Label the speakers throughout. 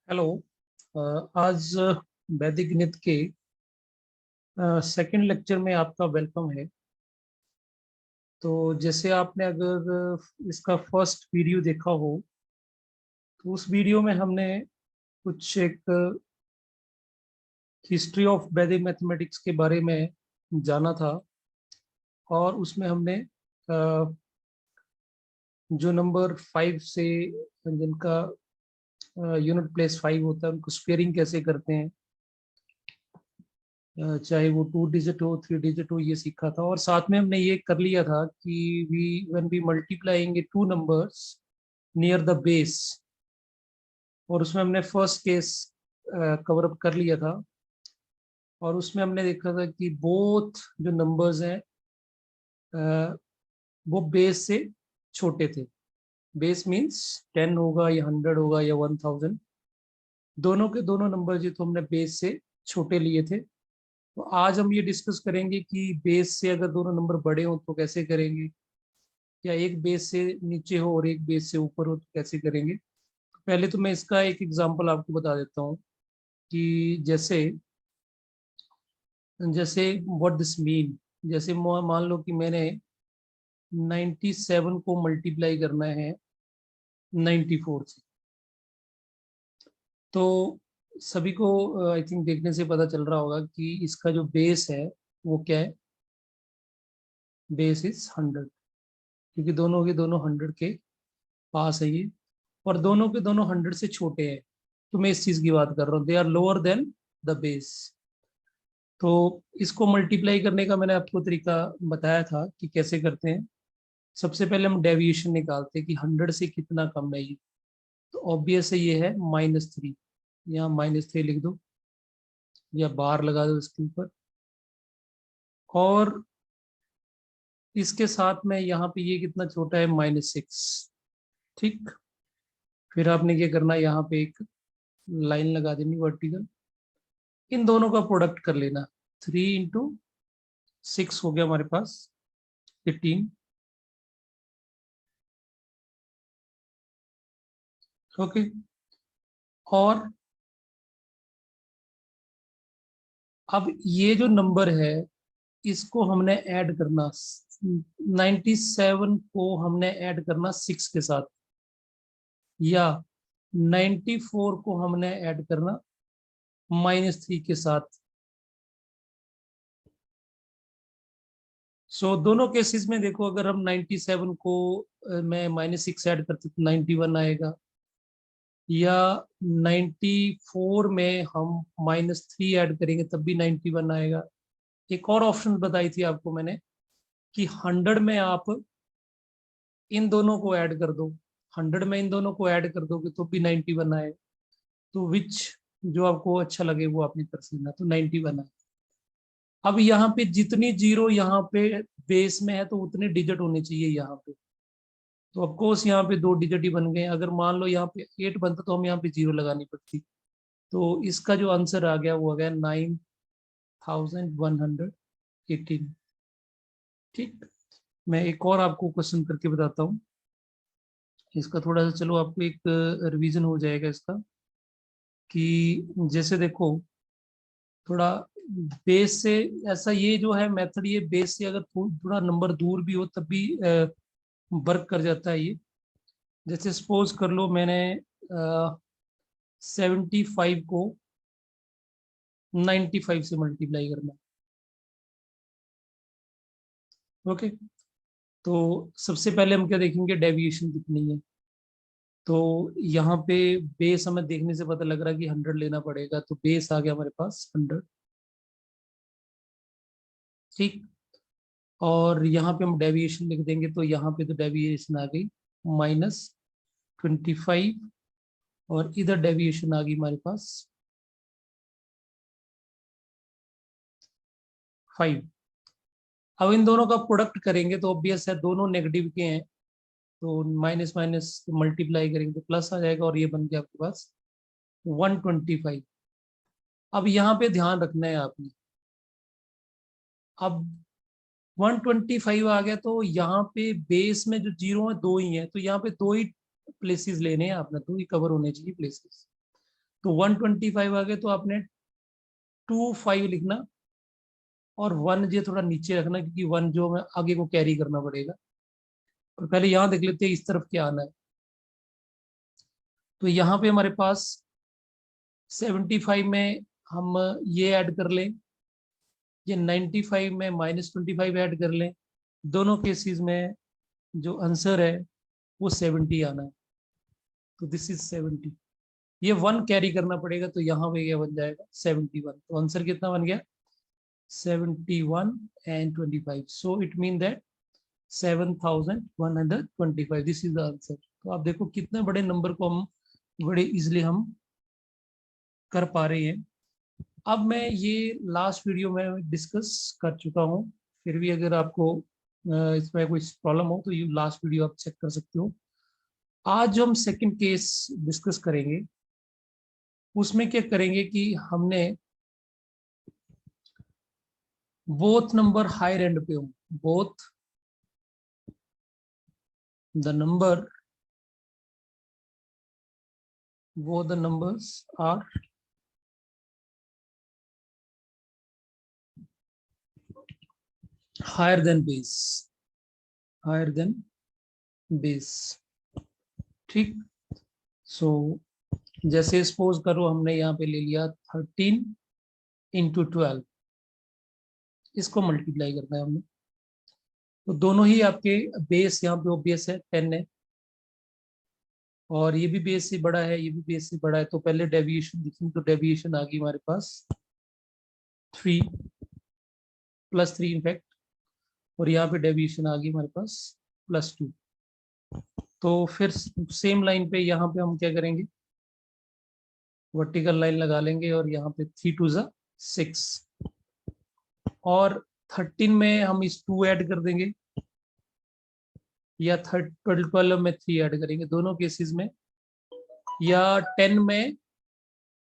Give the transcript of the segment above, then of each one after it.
Speaker 1: Hello. आज वैदिक गणित के सेकंड लेक्चर में आपका वेलकम है। तो जैसे आपने अगर इसका फर्स्ट वीडियो देखा हो तो उस वीडियो में हमने कुछ एक हिस्ट्री ऑफ वैदिक मैथमेटिक्स के बारे में जाना था। और उसमें हमने जो नंबर 5 से जिनका यूनिट प्लेस 5 होता है उनको स्क्वेयरिंग कैसे करते हैं, चाहे वो 2 डिजिट हो 3 डिजिट हो, ये सीखा था। और साथ में हमने ये कर लिया था कि we when we multiplying two numbers near the base, और उसमें हमने फर्स्ट केस कवर अप कर लिया था। और उसमें हमने देखा था कि बोथ जो नंबर्स हैं वो बेस से छोटे थे। बेस मींस 10 होगा या 100 होगा या 1000, दोनों के दोनों नंबर जो तो हमने बेस से छोटे लिए थे। तो आज हम ये डिस्कस करेंगे कि बेस से अगर दोनों नंबर बड़े हो तो कैसे करेंगे, या एक बेस से नीचे हो और एक बेस से ऊपर हो तो कैसे करेंगे। पहले तो मैं इसका एक एग्जांपल आपको बता देता हूँ कि जैसे जैसे व्हाट दिस मीन। जैसे मान लो कि मैंने 97 को मल्टीप्लाई करना है 94 से। तो सभी को आई थिंक देखने से पता चल रहा होगा कि इसका जो बेस है वो क्या है। बेस इज 100, क्योंकि दोनों के दोनों 100 के पास है ये, और दोनों के दोनों 100 से छोटे हैं। तो मैं इस चीज की बात कर रहा हूँ, they are lower than the base. तो इसको मल्टीप्लाई करने का मैंने आपको तरीका बताया था कि कैसे करते हैं। सबसे पहले हम डेविएशन निकालते हैं कि 100 से कितना कम है ये। तो ऑब्वियस है ये है -3। यहाँ -3 लिख दो या बार लगा दो इसके ऊपर। और इसके साथ में यहाँ पे ये कितना छोटा है, -6। ठीक। फिर आपने क्या करना है, यहाँ पे एक लाइन लगा देनी वर्टिकल, इन दोनों का प्रोडक्ट कर लेना। 3 × 6 हो गया हमारे पास 18। ओके। और अब ये जो नंबर है इसको हमने ऐड करना, 97 को हमने ऐड करना 6 के साथ, या 94 को हमने ऐड करना -3 के साथ। सो दोनों केसेस में देखो, अगर हम 97 को मैं -6 ऐड करते तो 91 आएगा, या 94 में हम -3 ऐड करेंगे तब भी 91 आएगा। एक और ऑप्शन बताई थी आपको मैंने कि 100 में आप इन दोनों को ऐड कर दो, 100 में इन दोनों को ऐड कर दोगे तो भी 91 आएगा। तो विच जो आपको अच्छा लगे वो आपने कर लेना, तो 91 आए। अब यहाँ पे जितनी जीरो यहाँ पे बेस में है तो उतने डिजिट होने चाहिए यहाँ पे। तो ऑफकोर्स यहाँ पे 2 डिजिट ही बन गए। अगर मान लो यहाँ पे 8 बनता तो हम यहाँ पे 0 लगानी पड़ती। तो इसका जो आंसर आ गया वो आ गया 9118। ठीक। मैं एक और आपको क्वेश्चन करके बताता हूँ इसका, थोड़ा सा चलो आपको एक रिवीजन हो जाएगा इसका। कि जैसे देखो, थोड़ा बेस से, ऐसा ये जो है मेथड, ये बेस से अगर थोड़ा नंबर दूर भी हो तब भी वर्क कर जाता है ये। जैसे सपोज कर लो मैंने 75 को 95 से मल्टीप्लाई करना। ओके। तो सबसे पहले हम क्या देखेंगे, डेविएशन कितनी है। तो यहाँ पे बेस हमें देखने से पता लग रहा है कि 100 लेना पड़ेगा, तो बेस आ गया हमारे पास 100। ठीक। और यहाँ पे हम डेविएशन लिख देंगे, तो यहाँ पे तो डेविएशन आ गई -25, और इधर डेविएशन आ गई हमारे पास 5। अब इन दोनों का प्रोडक्ट करेंगे तो ऑब्वियस है दोनों नेगेटिव के हैं, तो माइनस माइनस मल्टीप्लाई करेंगे तो प्लस आ जाएगा, और ये बन गया आपके पास 125। अब यहाँ पे ध्यान रखना है आपने, अब 125 आ गया तो यहाँ पे बेस में जो जीरो है दो ही है, तो यहाँ पे दो ही प्लेसेस लेने हैं आपने, दो ही कवर होने चाहिए प्लेसेस। तो 125 आ गए तो आपने 25 लिखना और 1 जो थोड़ा नीचे रखना, क्योंकि 1 जो हमें आगे को कैरी करना पड़ेगा। और पहले यहाँ देख लेते हैं इस तरफ क्या आना है। तो यहाँ पे हमारे पास 75 में हम ये ऐड कर लें, ये 95 में -25 ऐड कर लें। दोनों केसेस में जो आंसर है वो 70 आना है। तो दिस इज 70। ये 1 कैरी करना पड़ेगा, तो यहाँ पे क्या बन जाएगा 71। तो आंसर कितना बन गया 71 and 25। So it mean that 7125। This is the answer. तो आप देखो कितने बड़े नंबर को हम बड़े इजिली हम कर पा रहे हैं। अब मैं ये लास्ट वीडियो में डिस्कस कर चुका हूँ, फिर भी अगर आपको इसमें कोई प्रॉब्लम हो तो ये लास्ट वीडियो आप चेक कर सकते हो। आज जो हम सेकंड केस डिस्कस करेंगे उसमें क्या करेंगे कि हमने बोथ नंबर हायर एंड पे हो, both the number both the numbers are higher than base, higher than base। ठीक। सो जैसे सपोज करो हमने यहाँ पे ले लिया 13 इंटू 12, इसको मल्टीप्लाई करना है हमने। तो दोनों ही आपके बेस यहाँ पे ओबीएस है 10 है, और ये भी बेस से बड़ा है, ये भी बेस से बड़ा है। तो पहले डेविएशन देखेंगे, तो डेविएशन आ गई हमारे पास 3 +3 इनफैक्ट, और यहाँ पे डेविएशन आ गई हमारे पास +2। तो फिर सेम लाइन पे यहाँ पे हम क्या करेंगे, वर्टिकल लाइन लगा लेंगे, और यहाँ पे 3 2 6, और 13 में हम इस 2 ऐड कर देंगे, या 12 में 3 ऐड करेंगे दोनों केसेस में, या 10 में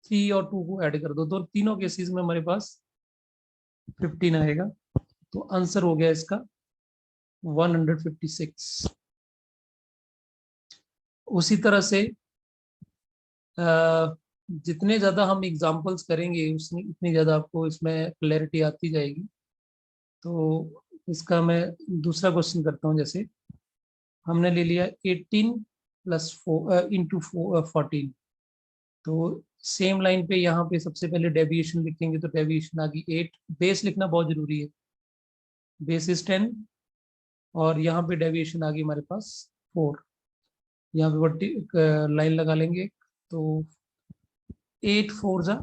Speaker 1: 3 और 2 को ऐड कर दो, तो तीनों केसेस में हमारे पास 15 आएगा। तो आंसर हो गया इसका 156। उसी तरह से जितने ज्यादा हम एग्जांपल्स करेंगे उतनी ज्यादा आपको इसमें क्लैरिटी आती जाएगी। तो इसका मैं दूसरा क्वेश्चन करता हूँ। जैसे हमने ले लिया 18 + 4 इंटू 14। तो सेम लाइन पे यहाँ पे सबसे पहले डेविएशन लिखेंगे, तो डेविएशन आ गई 8। बेस लिखना बहुत जरूरी है, बेस इज 10, और यहाँ पे डेविएशन आ गई हमारे पास 4। यहाँ पे वर्टी लाइन लगा लेंगे, तो 8 4 जा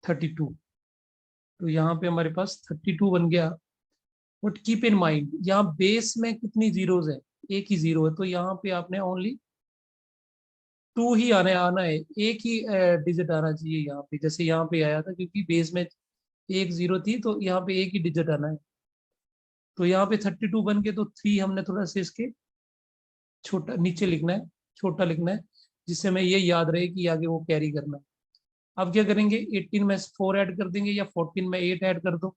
Speaker 1: 32। तो यहाँ पे हमारे पास 32 बन गया। बट कीप इन माइंड यहाँ बेस में कितनी जीरोज है, एक ही जीरो है, तो यहाँ पे आपने ओनली 2 ही आना है, एक ही डिजिट आना चाहिए यहाँ पे, जैसे यहाँ पे आया था, क्योंकि बेस में एक जीरो थी, तो यहाँ पे एक ही डिजिट आना है। तो यहाँ पे 32 बन के, तो 3 हमने थोड़ा सा इसके छोटा नीचे लिखना है, छोटा लिखना है, जिससे हमें ये याद रहे कि आगे वो कैरी करना है। अब क्या करेंगे, 18 में 4 ऐड कर देंगे, या 14 में 8 ऐड कर दो।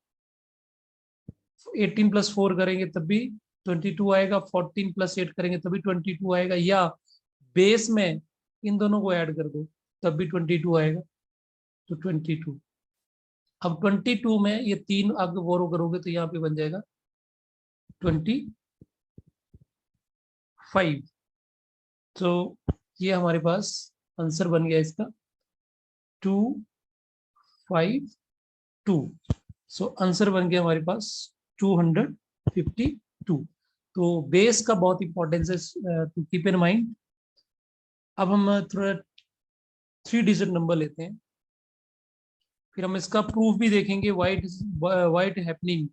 Speaker 1: 18 + 4 करेंगे तब भी 22 आएगा, 14 + 8 करेंगे तभी 22 आएगा, या बेस में इन दोनों को ऐड कर दो तब भी 22 आएगा। तो 22। अब 22 में ये 3 आगे बोरो करोगे तो यहाँ पे बन जाएगा 25। तो ये हमारे पास आंसर बन गया इसका 252। सो आंसर बन गया हमारे पास 252। तो बेस का बहुत इंपॉर्टेंस है, टू कीप इन माइंड। अब हम थोड़ा 3 डिजिट नंबर लेते हैं, फिर हम इसका प्रूफ भी देखेंगे, वाइट हैपनिंग।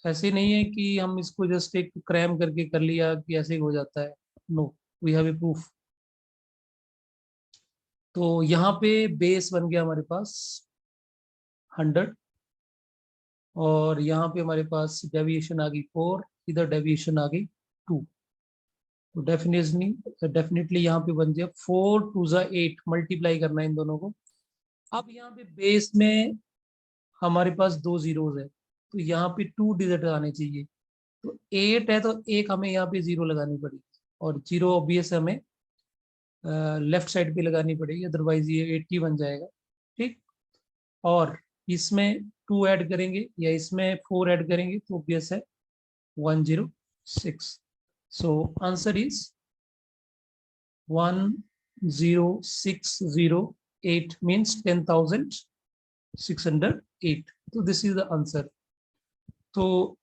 Speaker 1: ऐसे नहीं है कि हम इसको जस्ट एक क्रैम करके कर लिया कि ऐसे ही हो जाता है। No, we have a proof. तो यहाँ पे बेस बन गया हमारे पास 100, और यहाँ पे हमारे पास डेविएशन आ गई 4, इधर डेविएशन आ गई 2। तो डेफिनेटली यहाँ पे बन गया 4 2 8, मल्टीप्लाई करना है इन दोनों को। अब यहाँ पे बेस में हमारे पास 2 जीरोज है, तो यहाँ पे 2 डिजिट आने चाहिए। तो 8 है, तो एक हमें यहाँ पे 0 लगानी पड़ेगी, और 0 ऑब्वियस हमें लेफ्ट साइड पे लगानी पड़ेगी, अदरवाइज ये 80 बन जाएगा। ठीक, और इसमें 2 ऐड करेंगे या इसमें 4 ऐड करेंगे तो ऑब्वियस है 106। So answer is 10608 means 10,608। तो दिस इज द आंसर। तो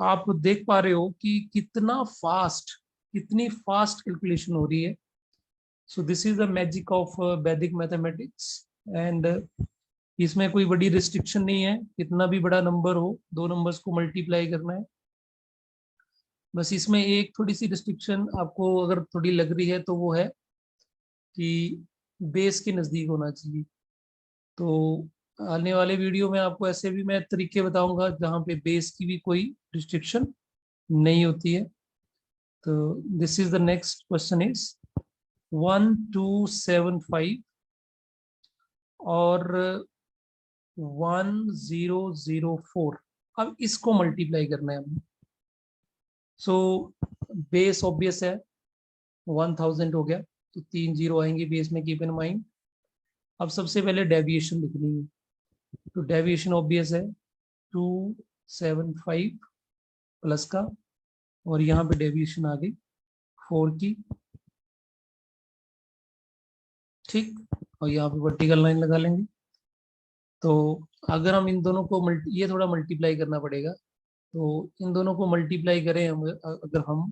Speaker 1: आप देख पा रहे हो कि कितनी फास्ट कैलकुलेशन हो रही है। सो this is the magic of वैदिक मैथमेटिक्स। एंड इसमें कोई बड़ी रिस्ट्रिक्शन नहीं है, कितना भी बड़ा नंबर हो, 2 नंबर्स को मल्टीप्लाई करना है। बस इसमें एक थोड़ी सी रिस्ट्रिक्शन आपको अगर थोड़ी लग रही है तो वो है कि बेस के नज़दीक होना चाहिए। तो आने वाले वीडियो में आपको ऐसे भी मैं तरीके बताऊंगा जहाँ पे बेस की भी कोई रिस्ट्रिक्शन नहीं होती है। तो this is the next question is 1275 और 1004। अब इसको मल्टीप्लाई करना है हमें। सो बेस ऑब्वियस है 1000 हो गया, तो 3 जीरो आएंगे बेस में, कीप इन माइंड। अब सबसे पहले डेविएशन लिखनी है, तो डेविएशन ऑब्वियस है 275 प्लस का, और यहाँ पे डेविएशन आ गई 4 की। ठीक, और यहाँ पे वर्टिकल लाइन लगा लेंगे। तो अगर हम इन दोनों को ये थोड़ा मल्टीप्लाई करना पड़ेगा, तो इन दोनों को मल्टीप्लाई करें हम अगर हम,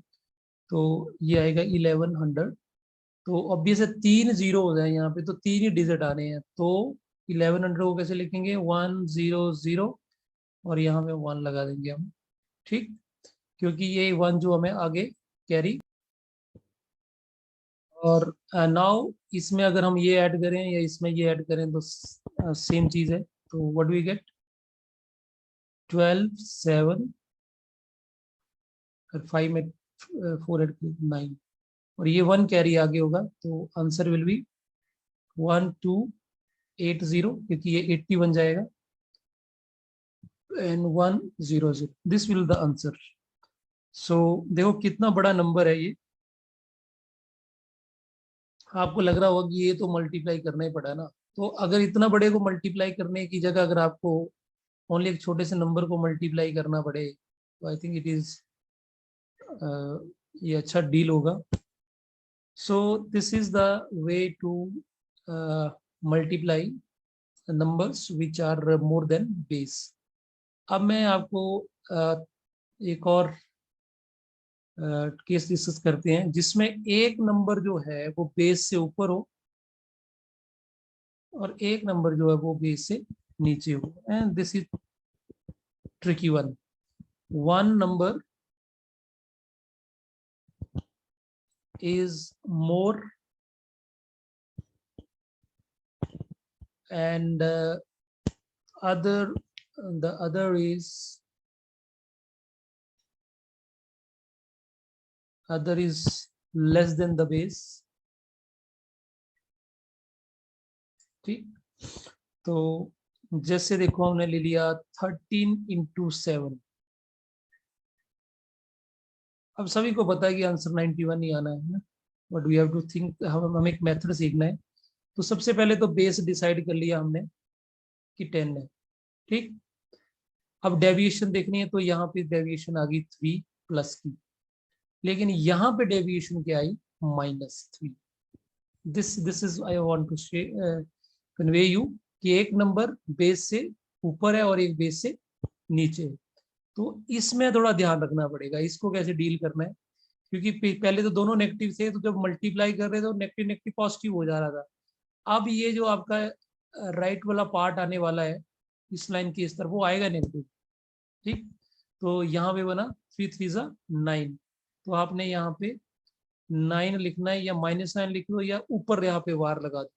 Speaker 1: तो ये आएगा 1100। तो ऑब्वियस है 3 जीरो हो जाए यहाँ पे, तो 3 ही डिजिट आने हैं। तो 1100 को कैसे लिखेंगे, 100 और यहाँ पे 1 लगा देंगे हम। ठीक, क्योंकि ये 1 जो हमें आगे कैरी। और नाउ इसमें अगर हम ये ऐड करें या इसमें ये ऐड करें तो सेम चीज है। तो व्हाट वी गेट 12 7 और 5 में 4 ऐड 9, और ये 1 कैरी आगे होगा, तो आंसर विल बी 1280, क्योंकि ये 80 बन जाएगा, and 100, this will the answer. So देखो कितना बड़ा नंबर है ये। आपको लग रहा होगा कि ये तो मल्टीप्लाई करना ही पड़ा ना। तो अगर इतना बड़े को मल्टीप्लाई करने की जगह अगर आपको ओनली एक छोटे से नंबर को मल्टीप्लाई करना पड़े, तो आई थिंक इट इज ये अच्छा डील होगा। So this is the way to multiply numbers which are more than base. अब मैं आपको एक और केस डिस्कस करते हैं जिसमें एक नंबर जो है वो बेस से ऊपर हो और एक नंबर जो है वो बेस से नीचे हो। And this is tricky one number is more and other the other is less than the base। ठीक, तो जैसे देखो हमने ले लिया 13 into 7। अब सभी को पता है कि आंसर 91 ही आना है, but we have to think, हमें एक मेथड सीखना है। तो सबसे पहले तो बेस डिसाइड कर लिया हमने कि 10 है। ठीक, अब डेविएशन देखनी है, तो यहाँ पे डेविएशन आ गई 3 प्लस की, लेकिन यहाँ पे डेविएशन क्या आई, -3। This is I want to convey you कि एक नंबर बेस से ऊपर है और एक बेस से नीचे है। तो इसमें थोड़ा ध्यान रखना पड़ेगा, इसको कैसे डील करना है, क्योंकि पहले तो दोनों नेगेटिव थे, तो जब मल्टीप्लाई कर रहे थे तो नेगेटिव नेगेटिव पॉजिटिव हो जा रहा था। अब ये जो आपका राइट वाला पार्ट आने वाला है इस लाइन की इस तरफ, वो आएगा नेगेटिव। ठीक, तो यहाँ पे बना 3 3 9। तो आपने यहाँ पे 9 लिखना है, या -9 लिख लो, या ऊपर यहाँ पे वार लगा दो।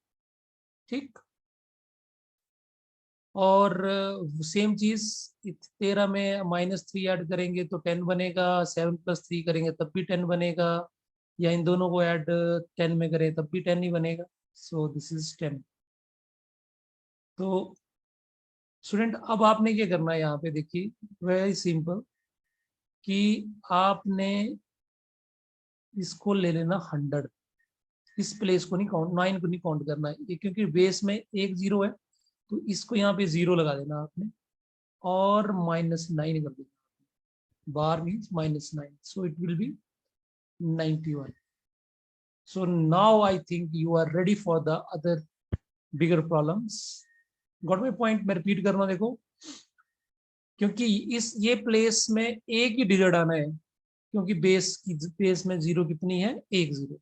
Speaker 1: ठीक, और सेम चीज 13 में -3 ऐड करेंगे तो 10 बनेगा, 7 + 3 करेंगे तब भी 10 बनेगा, या इन दोनों को ऐड 10 में करें तब भी 10 ही बनेगा। सो दिस इज 10। तो स्टूडेंट अब आपने क्या करना है यहाँ पे, देखिए वेरी सिंपल, कि आपने इसको ले लेना 100। इस प्लेस को नहीं काउंट, 9 को नहीं काउंट करना है ये, क्योंकि बेस में एक जीरो है, तो इसको यहाँ पे जीरो लगा देना आपने और -9 कर देना, बार means -9, so it will be 91. So now I think you are ready for the other bigger problems. Got my point? मैं रिपीट करना, देखो, क्योंकि इस ये प्लेस में एक ही डिजिट आना है, क्योंकि बेस में जीरो कितनी है, एक जीरो,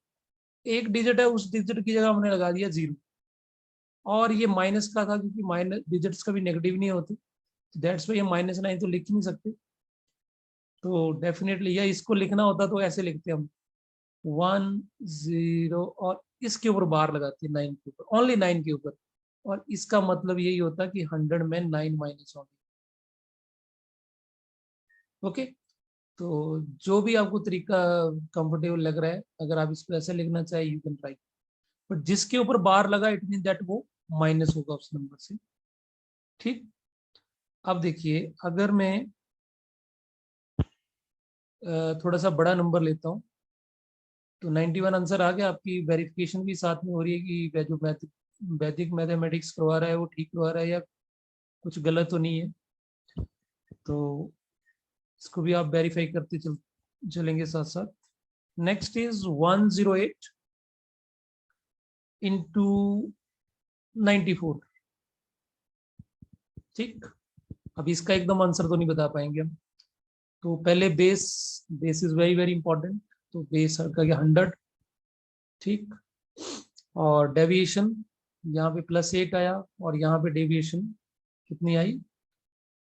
Speaker 1: एक डिजिट है, उस डिजिट की जगह हमने लगा दिया जीरो, और ये माइनस का था क्योंकि माइनस डिजिट्स कभी नेगेटिव नहीं होते, दैट्स वाई ये -9 तो लिख ही नहीं सकते, तो डेफिनेटली या इसको लिखना होता तो ऐसे लिखते हम 1 0 और इसके ऊपर बार लगाते हैं 9 के ऊपर, ओनली 9 के ऊपर, और इसका मतलब यही होता कि 100 में 9 माइनस होंगे। ओके, तो जो भी आपको तरीका कंफर्टेबल लग रहा है, अगर आप इसको ऐसे लिखना चाहे यू कैन ट्राई, बट जिसके ऊपर बार लगा इट मीन दैट वो माइनस होगा उस नंबर से। ठीक, अब देखिए अगर मैं थोड़ा सा बड़ा नंबर लेता हूँ, तो 91 आंसर आ गया, आपकी वेरिफिकेशन भी साथ में हो रही है कि जो वैदिक मैथमेटिक्स करवा रहा है वो ठीक करवा रहा है या कुछ गलत तो नहीं है, तो इसको भी आप वेरीफाई करते चलेंगे साथ साथ। Next is 108 into 94। ठीक, अब इसका एकदम आंसर तो नहीं बता पाएंगे हम, तो पहले base is very very important, तो बेस का क्या 100। ठीक, और डेविएशन यहाँ पे +8 आया और यहाँ पे डेविएशन कितनी आई,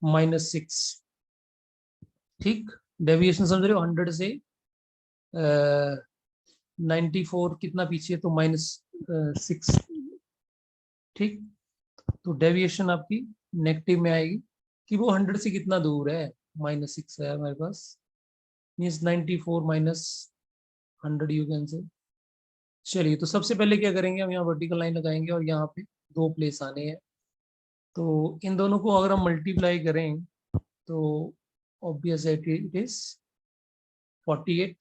Speaker 1: -6। ठीक, डेविएशन समझ रहे हो, 100 से 94 कितना पीछे, तो -6। ठीक, तो डेविएशन आपकी नेगेटिव में आएगी कि वो 100 से कितना दूर है, -6 है हमारे पास, means 94 minus 100 you can say. चलिए, तो सबसे पहले क्या करेंगे, हम यहाँ वर्टिकल लाइन लगाएंगे और यहाँ पे दो प्लेस आने हैं, तो इन दोनों को अगर हम मल्टीप्लाई करें तो ऑब्वियस है कि इट इज 48,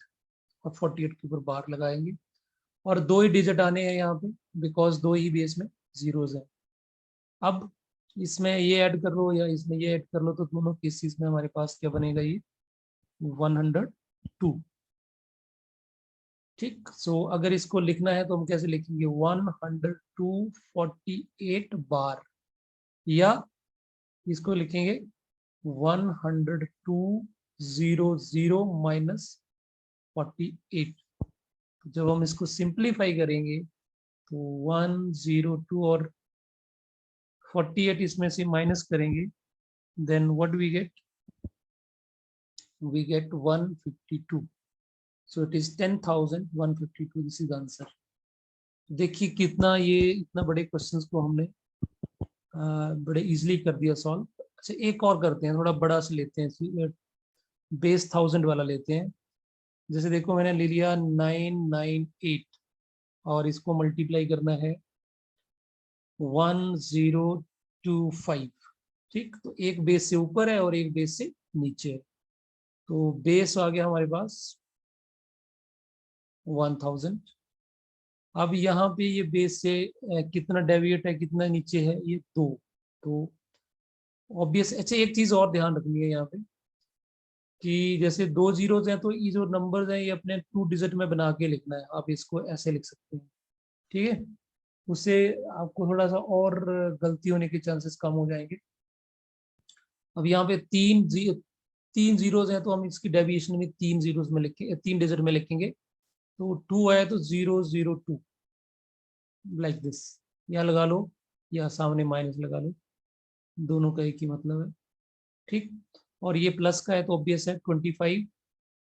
Speaker 1: और 48 के ऊपर बार लगाएंगे, और दो ही डिजिट आने हैं यहाँ पे, बिकॉज दो ही बेस में जीरोज है। अब इसमें ये ऐड कर लो या इसमें ये ऐड कर लो, तो दोनों केसेस में हमारे पास क्या बनेगा, ये 102। ठीक, सो अगर इसको लिखना है तो हम कैसे लिखेंगे, 102 48 बार, या इसको लिखेंगे 102 00 -48। जब हम इसको सिंप्लीफाई करेंगे तो 102 और 48 इसमें से माइनस करेंगे, then what we get 152, so it is 10,152, this is answer. देखिए कितना ये इतना बड़े क्वेश्चंस को हमने बड़े इजीली कर दिया सॉल्व। अच्छा, एक और करते हैं, थोड़ा बड़ा से लेते हैं, बेस 1000 वाला लेते हैं। जैसे देखो मैंने ले लिया 998 और इसको मल्टीप्लाई करना है 1025। ठीक, तो एक बेस से ऊपर है और एक बेस से नीचे है, तो बेस आ गया हमारे पास 1000। अब यहाँ पे ये बेस से कितना डेविएट है, कितना नीचे है, ये 2, तो ऑब्वियस। अच्छा, एक चीज और ध्यान रखनी है यहाँ पे कि जैसे दो जीरोज हैं, तो ये जो नंबर्स हैं ये अपने 2 डिजिट में बना के लिखना है, आप इसको ऐसे लिख सकते हैं। ठीक है, उससे आपको थोड़ा सा और गलती होने के चांसेस कम हो जाएंगे। अब यहाँ पे तीन जीरोज हैं, तो हम इसकी डेविएशन में 3 जीरोज में लिखेंगे, 3 डिजिट में लिखेंगे, तो 2 आया तो 002 लाइक दिस, या लगा लो या सामने माइनस लगा लो, दोनों का एक ही मतलब है। ठीक, और ये प्लस का है तो ऑब्वियस है 25,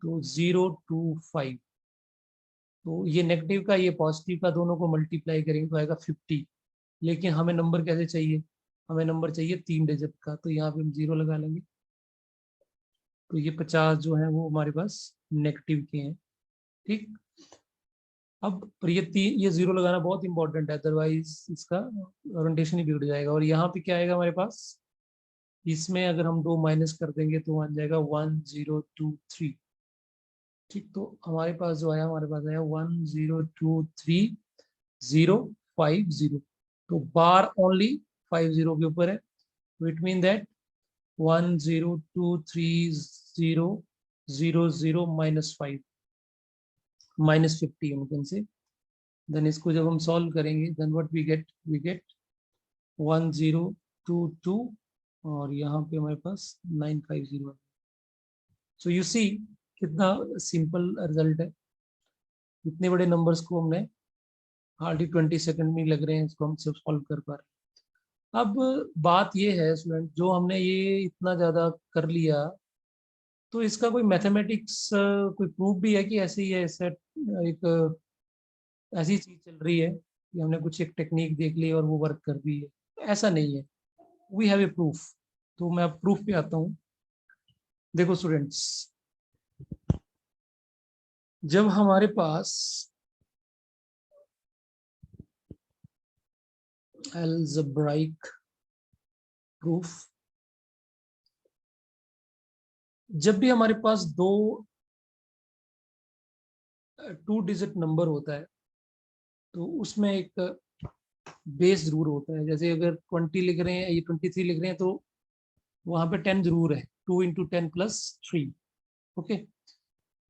Speaker 1: तो 025, तो ये नेगेटिव का ये पॉजिटिव का दोनों को मल्टीप्लाई करेंगे तो आएगा 50। लेकिन हमें नंबर कैसे चाहिए, हमें नंबर चाहिए 3 डिजिट का, तो यहाँ पे हम 0 लगा लेंगे, तो ये 50 जो है वो हमारे पास नेगेटिव के हैं। ठीक, अब पर ये 0 लगाना बहुत इंपॉर्टेंट है, अदरवाइज इसका ओरिएंटेशन ही बिगड़ जाएगा। और यहाँ पे क्या आएगा हमारे पास, इसमें अगर हम 2 माइनस कर देंगे तो आ जाएगा 1023। ठीक, तो हमारे पास जो आया, हमारे पास आया 1023, 050, तो बार ओनली 50 के ऊपर है, it mean that 1023000 -5 -50 you can say. Then इसको जब हम सॉल्व करेंगे देन व्हाट वी गेट 1022 और यहाँ पे हमारे पास 950 है। सो यू सी कितना सिंपल रिजल्ट है। इतने बड़े नंबर्स को हमने हार्डली 20 सेकंड में लग रहे हैं इसको हम सब सॉल्व कर पा रहे हैं। अब बात ये है स्टूडेंट, जो हमने ये इतना ज़्यादा कर लिया तो इसका कोई मैथमेटिक्स कोई प्रूफ भी है कि ऐसे ही है, ऐसा एक ऐसी चीज चल रही है कि हमने कुछ एक टेक्निक देख ली और वो वर्क कर रही है? ऐसा नहीं है, वी हैव ए प्रूफ। तो मैं अब प्रूफ पे आता हूँ। देखो स्टूडेंट्स, जब हमारे पास अलजेब्राइक प्रूफ, जब भी हमारे पास दो 2 डिजिट नंबर होता है तो उसमें एक बेस जरूर होता है। जैसे अगर 20 लिख रहे हैं या 23 लिख रहे हैं तो वहां पे 10 जरूर है, 2 × 10 + 3। ओके,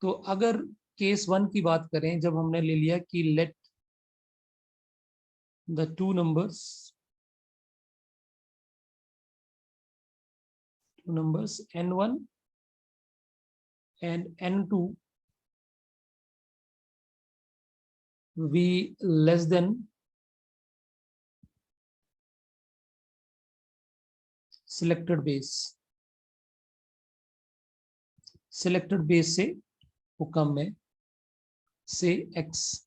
Speaker 1: तो अगर केस 1 की बात करें, जब हमने ले लिया कि let the two numbers n1 and n2 be less than selected base, selected base से वो कम है से x,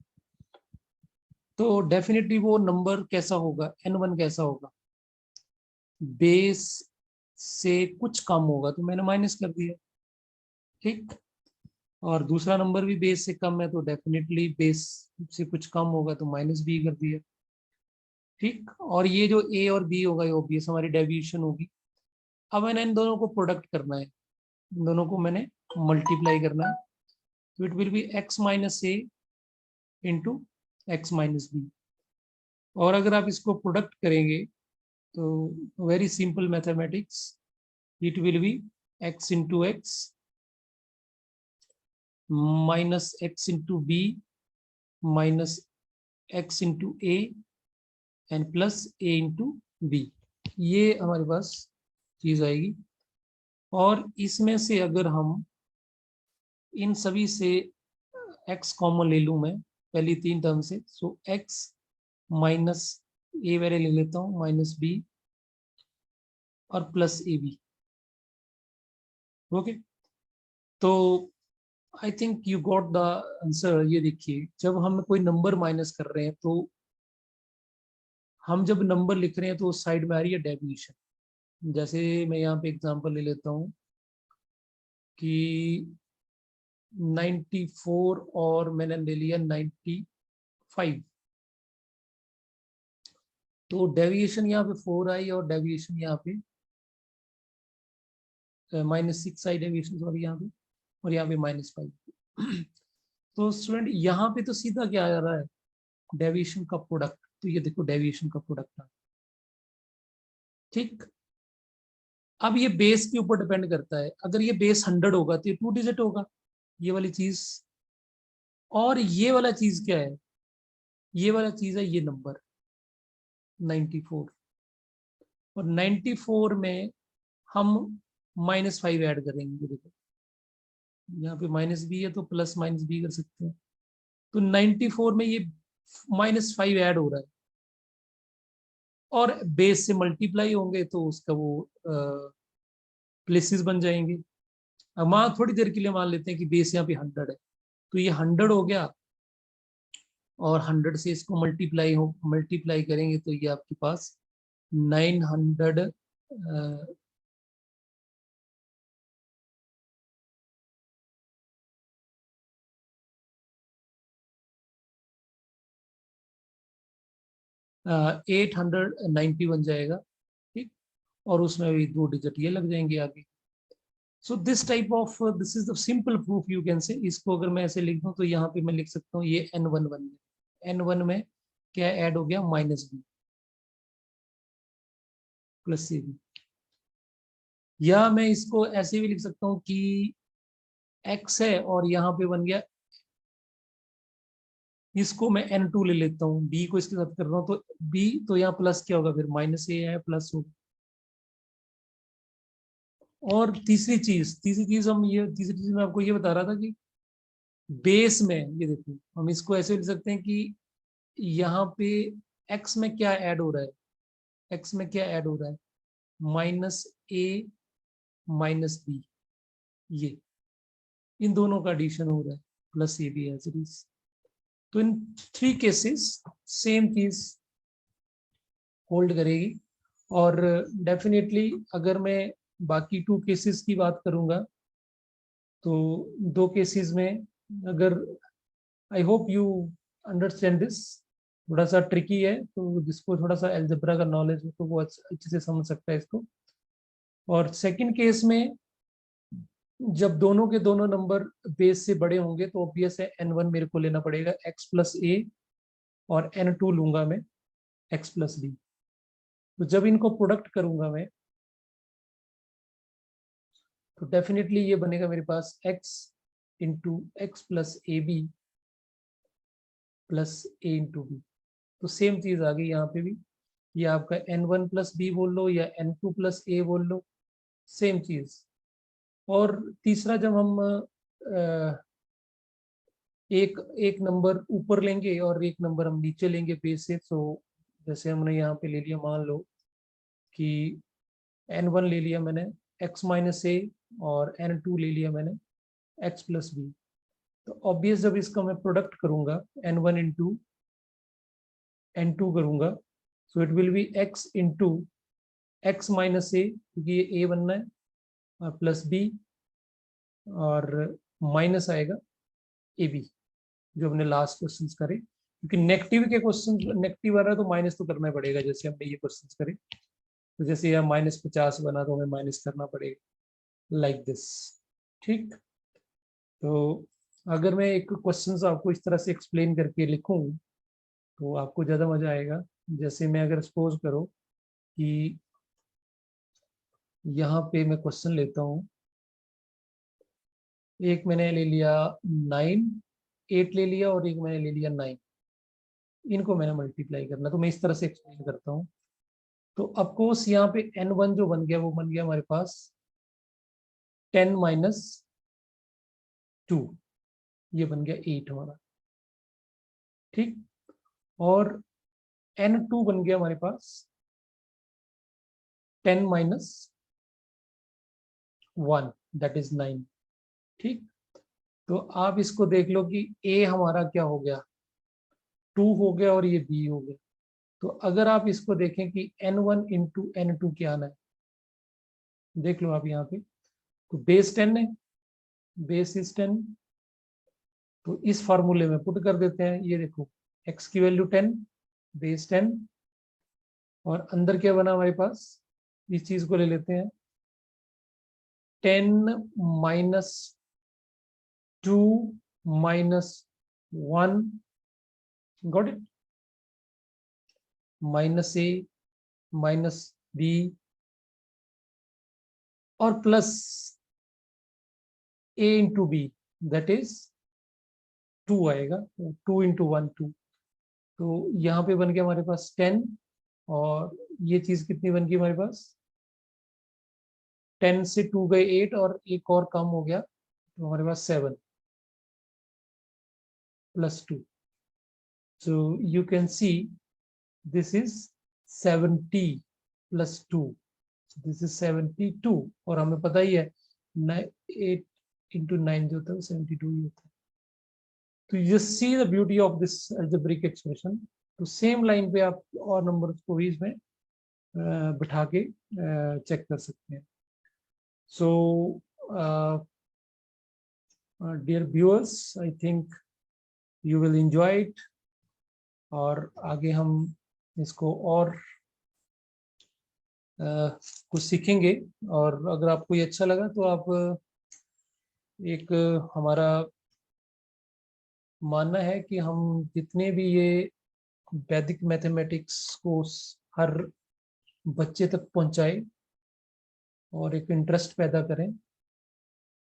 Speaker 1: तो डेफिनेटली वो नंबर कैसा होगा, n1 कैसा होगा, बेस से कुछ कम होगा, तो मैंने माइनस कर दिया। ठीक, और दूसरा नंबर भी बेस से कम है तो डेफिनेटली बेस से कुछ कम होगा तो -b कर दिया। ठीक, और ये जो a और b होगा ये ऑब्वियस हमारी डेविएशन होगी। अब मैंने इन दोनों को प्रोडक्ट करना है, इन दोनों को मैंने मल्टीप्लाई करना है, तो it will be x - a into x - b। और अगर आप इसको प्रोडक्ट करेंगे तो very simple mathematics, it will be x into x minus x into b minus x into a and plus a into b. ये हमारे पास चीज आएगी। और इसमें से अगर हम इन सभी से x कॉमन ले लूं मैं पहली 3 टर्म से, सो x माइनस ए वेरे ले लेता हूँ माइनस बी और प्लस ए बी। ओके, तो आई think you got the answer. ये देखिए, जब हम कोई नंबर माइनस कर रहे हैं तो हम जब नंबर लिख रहे हैं तो उस साइड में आ रही है डेविएशन। जैसे मैं यहाँ पे एग्जांपल ले लेता हूँ कि 94 और मैंने ले लिया 95, तो डेविएशन यहाँ पे 4 आई और डेविएशन यहाँ पे -6 आई डेविएशन, सॉरी यहाँ पे, और यहाँ पे -5। तो स्टूडेंट यहाँ पे तो सीधा क्या आ रहा है, डेविएशन का प्रोडक्ट। तो ये देखो डेविएशन का प्रोडक्ट है। ठीक, अब ये बेस के ऊपर डिपेंड करता है। अगर ये बेस 100 होगा तो ये 2 डिजिट होगा, ये वाली चीज। और ये वाला चीज क्या है, ये वाला चीज है ये नंबर 94। और 94 में हम -5 ऐड करेंगे। देखो यहाँ पे -b है तो प्लस -b कर सकते हैं। तो 94 में ये -5 ऐड हो रहा है और बेस से मल्टीप्लाई होंगे तो उसका वो प्लेसेस बन जाएंगे। अब मान थोड़ी देर के लिए मान लेते हैं कि बेस यहाँ पे 100 है, तो ये 100 हो गया और 100 से इसको मल्टीप्लाई करेंगे तो ये आपके पास 900 890 बन जाएगा। ठीक, और उसमें भी 2 डिजिट ये लग जाएंगे आगे। So this type of, this is the simple proof you can से। इसको अगर मैं ऐसे लिख दूं तो यहाँ पे मैं लिख सकता हूँ ये n1 बन गया। n1 में क्या ऐड हो गया, minus b plus c b. या मैं इसको ऐसे भी लिख सकता हूँ कि x है और यहाँ पे बन गया, इसको मैं n2 ले लेता हूँ, b को इसके साथ कर रहा हूँ, तो b तो यहाँ प्लस क्या होगा फिर, माइनस ए है प्लस होगा। और तीसरी चीज मैं आपको ये बता रहा था कि बेस में ये देखो, हम इसको ऐसे लिख सकते हैं कि यहाँ पे x में क्या ऐड हो रहा है, x में क्या ऐड हो रहा है, माइनस ए माइनस बी, ये इन दोनों का एडिशन हो रहा है, plus a b as it is. तो इन थ्री केसेस सेम चीज होल्ड करेगी। और डेफिनेटली अगर मैं बाकी टू केसेस की बात करूंगा, तो दो केसेस में अगर, I hope you understand this, थोड़ा सा ट्रिकी है, तो जिसको थोड़ा सा एल्जेब्रा का नॉलेज हो तो वो अच्छे से समझ सकता है इसको। और सेकंड केस में जब दोनों के दोनों नंबर बेस से बड़े होंगे तो ऑब्वियस है n1 मेरे को लेना पड़ेगा x प्लस ए, और n2 लूंगा मैं x प्लस बी। तो जब इनको प्रोडक्ट करूंगा मैं, तो डेफिनेटली ये बनेगा मेरे पास x into x plus a b plus a into b. तो सेम चीज आ गई यहाँ पे भी, ये आपका n1 प्लस बी बोल लो या n2 प्लस ए बोल लो, सेम चीज। और तीसरा जब हम एक एक नंबर ऊपर लेंगे और एक नंबर हम नीचे लेंगे बेस से, तो जैसे हमने यहाँ पे ले लिया, मान लो कि n1 ले लिया मैंने x माइनस ए, और n2 ले लिया मैंने x प्लस बी। तो ऑब्वियस जब इसका मैं प्रोडक्ट करूंगा n1 इंटू n2 करूंगा, so it will be x into x minus a, क्योंकि ये a बनना है, और प्लस बी, और माइनस आएगा ए बी, जो हमने लास्ट क्वेश्चन करे, क्योंकि नेगेटिव के क्वेश्चन नेगेटिव आ रहा है तो माइनस तो करना पड़ेगा, जैसे हमने ये क्वेश्चन करे। तो जैसे यहाँ -50 बना तो हमें माइनस करना पड़ेगा, लाइक दिस। ठीक, तो अगर मैं एक क्वेश्चन आपको इस तरह से एक्सप्लेन करके लिखूं तो आपको ज़्यादा मजा आएगा। जैसे मैं अगर सपोज करो कि यहाँ पे मैं क्वेश्चन लेता हूँ, एक मैंने ले लिया 9, 8 ले लिया, और एक मैंने ले लिया 9, इनको मैंने मल्टीप्लाई करना, तो मैं इस तरह से एक्सप्लेन करता हूँ। तो अफकोर्स यहाँ पे n1 जो बन गया वो बन गया हमारे पास 10 माइनस 2, ये बन गया 8 हमारा। ठीक, और n2 बन गया हमारे पास 10 माइनस 1, दैट इज 9। ठीक, तो आप इसको देख लो कि a हमारा क्या हो गया, 2 हो गया, और ये b हो गया। तो अगर आप इसको देखें कि n1 इंटू n2 क्या आना है, देख लो आप यहाँ पे, तो बेस 10 है, बेस इज 10, तो इस फार्मूले में पुट कर देते हैं। ये देखो x की वैल्यू 10, बेस 10, और अंदर क्या बना हमारे पास, इस चीज को ले लेते हैं, 10 minus 2 minus 1, got it, minus a minus b, और plus a into b, that is 2 आएगा, 2 इंटू 1 2। तो यहाँ पे बन गया हमारे पास 10, और ये चीज कितनी बन गई हमारे पास, 10 से 2 गए 8, और एक और कम हो गया, तो हमारे पास 7 plus 2। So you can see this is 70 plus 2, this is 72, और हमें पता ही है 8 इंटू 9 जो होता है 72 ही होता है। तो you see the beauty of this algebraic expression. तो सेम लाइन पे आप और नंबर को भी इसमें बिठा के चेक कर सकते हैं। So dear viewers, I think you will enjoy it, और आगे हम इसको और कुछ सीखेंगे। और अगर आपको ये अच्छा लगा तो आप एक हमारा मानना है कि हम जितने भी ये वैदिक मैथमेटिक्स को हर बच्चे तक पहुंचाए और एक इंटरेस्ट पैदा करें।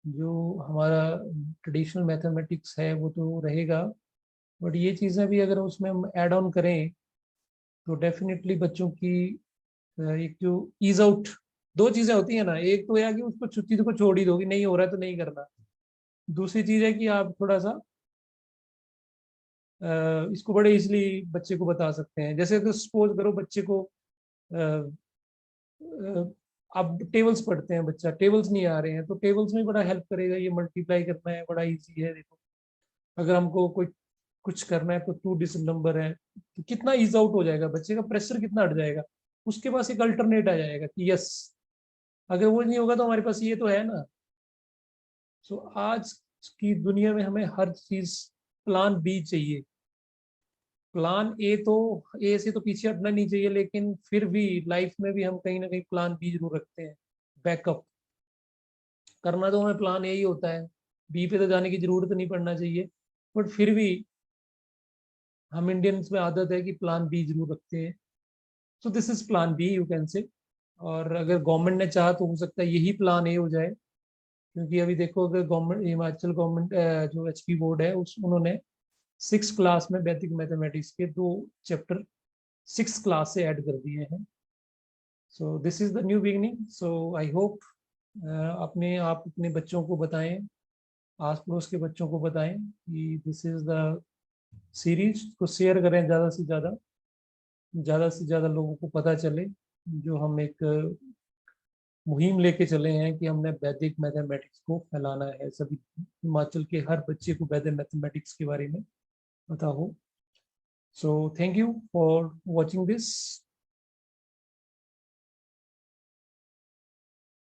Speaker 1: जो हमारा ट्रेडिशनल मैथमेटिक्स है वो तो रहेगा, बट ये चीज़ें भी अगर उसमें हम ऐड ऑन करें तो डेफिनेटली बच्चों की एक जो ईज आउट, दो चीज़ें होती है ना, एक तो यह कि उसको चीज़ को छोड़ ही दोगे, नहीं हो रहा है तो नहीं करना। दूसरी चीज़ है कि आप थोड़ा सा इसको बड़े इजली बच्चे को बता सकते हैं। जैसे तो सपोज करो बच्चे को अब टेबल्स पढ़ते हैं, बच्चा टेबल्स नहीं आ रहे हैं तो टेबल्स में बड़ा हेल्प करेगा, ये मल्टीप्लाई करना है बड़ा इजी है। देखो अगर हमको कोई कुछ करना है तो 2 डिजिट नंबर है तो कितना ईज आउट हो जाएगा, बच्चे का प्रेशर कितना हट जाएगा, उसके पास एक अल्टरनेट आ जाएगा कि यस, अगर वो नहीं होगा तो हमारे पास ये तो है ना। सो आज की दुनिया में हमें हर चीज प्लान बी चाहिए। प्लान ए तो, ए से तो पीछे हटना नहीं चाहिए, लेकिन फिर भी लाइफ में भी हम कहीं ना कहीं प्लान बी जरूर रखते हैं। बैकअप करना तो हमें प्लान ए ही होता है, बी पे तो जाने की जरूरत नहीं पड़ना चाहिए, बट फिर भी हम इंडियंस में आदत है कि प्लान बी जरूर रखते हैं। So this is plan B you can say. और अगर गवर्नमेंट ने चाहा तो हो सकता है यही प्लान ए हो जाए, क्योंकि अभी देखो अगर गवर्नमेंट, हिमाचल गवर्नमेंट जो एचपी बोर्ड है उस उन्होंने 6 क्लास में वैदिक मैथमेटिक्स के 2 चैप्टर 6 क्लास से ऐड कर दिए हैं। So this is the new beginning. So I hope अपने आप अपने बच्चों को बताएं, आस पड़ोस के बच्चों को बताएं कि दिस इज द सीरीज को शेयर करें, ज़्यादा से ज़्यादा लोगों को पता चले। जो हम एक मुहिम लेके चले हैं कि हमने वैदिक मैथमेटिक्स को फैलाना है, सभी हिमाचल के हर बच्चे को वैदिक मैथमेटिक्स के बारे में पता हो। So thank you for watching this.